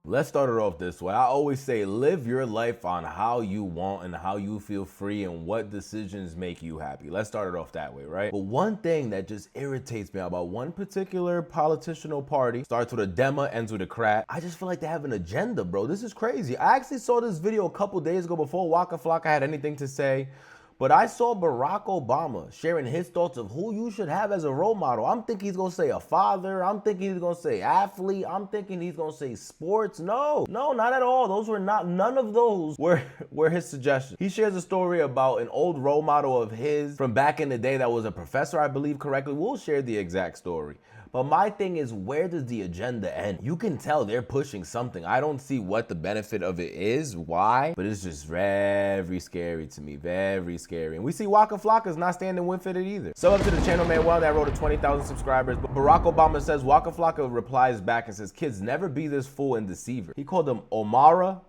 Let's start it off this way. I always say live your life on how you want and how you feel free and what decisions make you happy. Let's start it off that way, right? But one thing that just irritates me about one particular political party, starts with a Demo, ends with a Crat. I just feel like they have an agenda, bro. This is crazy. I actually saw this video a couple days ago before Waka Flocka had anything to say. But I saw Barack Obama sharing his thoughts of who you should have as a role model. I'm thinking he's gonna say a father. I'm thinking he's gonna say athlete. I'm thinking he's gonna say sports. No, not at all. Those were not, none of those were his suggestions. He shares a story about an old role model of his from back in the day that was a professor, I believe correctly. We'll share the exact story. But my thing is, where does the agenda end? You can tell they're pushing something. I don't see what the benefit of it is, why, but it's just very scary to me, very scary. And we see Waka Flocka's not standing with it either. So up to the channel, man, well, that road to 20,000 subscribers. But Barack Obama says, Waka Flocka replies back and says, kids, never be this fool and deceiver. He called them Omara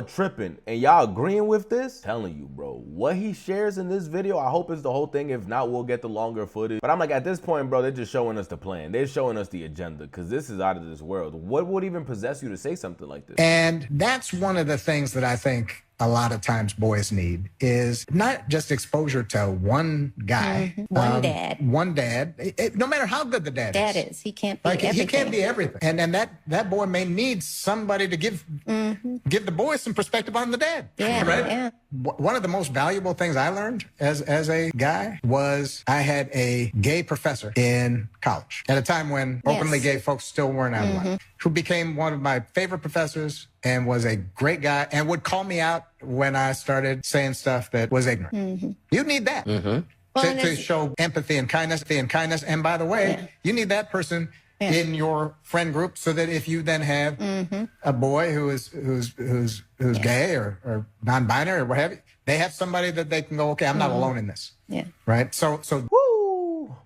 tripping, and y'all agreeing with this? Telling you, bro, what he shares in this video, I hope it's the whole thing. If not, we'll get the longer footage. But I'm like, at this point, bro, they're just showing us the plan. They're showing us the agenda, because this is out of this world. What would even possess you to say something like this? And that's one of the things that I think a lot of times boys need is not just exposure to one guy. One dad. One dad. No matter how good the dad is. He can't be everything. He can't be everything. And that boy may need somebody to give the boy some perspective on the dad. Yeah, right? Yeah. One of the most valuable things I learned as a guy was I had a gay professor in college at a time when openly gay folks still weren't out of line, who became one of my favorite professors and was a great guy and would call me out when I started saying stuff that was ignorant. You need that to show empathy and kindness. And by the way, you need that person in your friend group so that if you then have a boy who's gay or non-binary or what have you, they have somebody that they can go, okay, I'm not alone in this. Yeah. Right. So.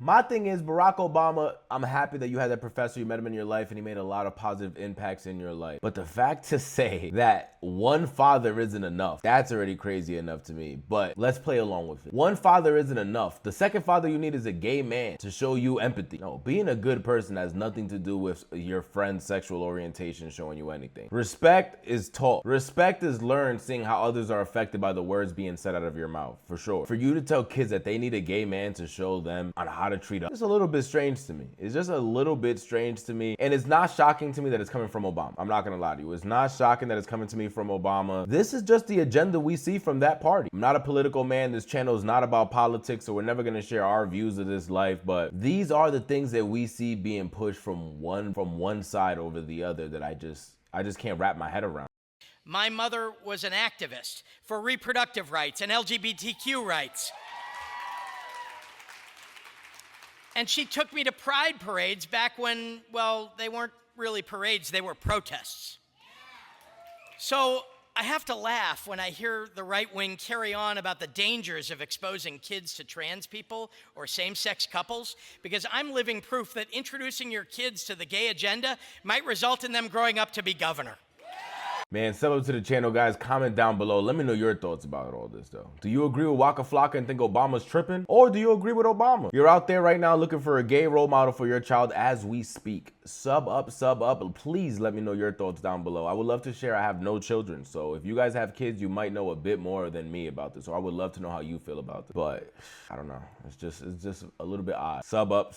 My thing is, Barack Obama, I'm happy that you had that professor, you met him in your life, and he made a lot of positive impacts in your life. But the fact to say that one father isn't enough, that's already crazy enough to me. But let's play along with it. One father isn't enough. The second father you need is a gay man to show you empathy. No, being a good person has nothing to do with your friend's sexual orientation showing you anything. Respect is taught. Respect is learned seeing how others are affected by the words being said out of your mouth, for sure. For you to tell kids that they need a gay man to show them on how to treat us, it's a little bit strange to me. It's just a little bit strange to me. And it's not shocking to me that it's coming from Obama. I'm not gonna lie to you. It's not shocking that it's coming to me from Obama. This is just the agenda we see from that party. I'm not a political man. This channel is not about politics, so we're never gonna share our views of this life. But these are the things that we see being pushed from one side over the other that I just can't wrap my head around. My mother was an activist for reproductive rights and LGBTQ rights. And she took me to pride parades back when, well, they weren't really parades, they were protests. So I have to laugh when I hear the right wing carry on about the dangers of exposing kids to trans people or same-sex couples, because I'm living proof that introducing your kids to the gay agenda might result in them growing up to be governor. Man, sub up to the channel, guys. Comment down below. Let me know your thoughts about all this, though. Do you agree with Waka Flocka and think Obama's tripping? Or do you agree with Obama? You're out there right now looking for a gay role model for your child as we speak. Sub up. Please let me know your thoughts down below. I would love to share. I have no children, so if you guys have kids, you might know a bit more than me about this. So I would love to know how you feel about this. But I don't know. It's just a little bit odd. Sub up.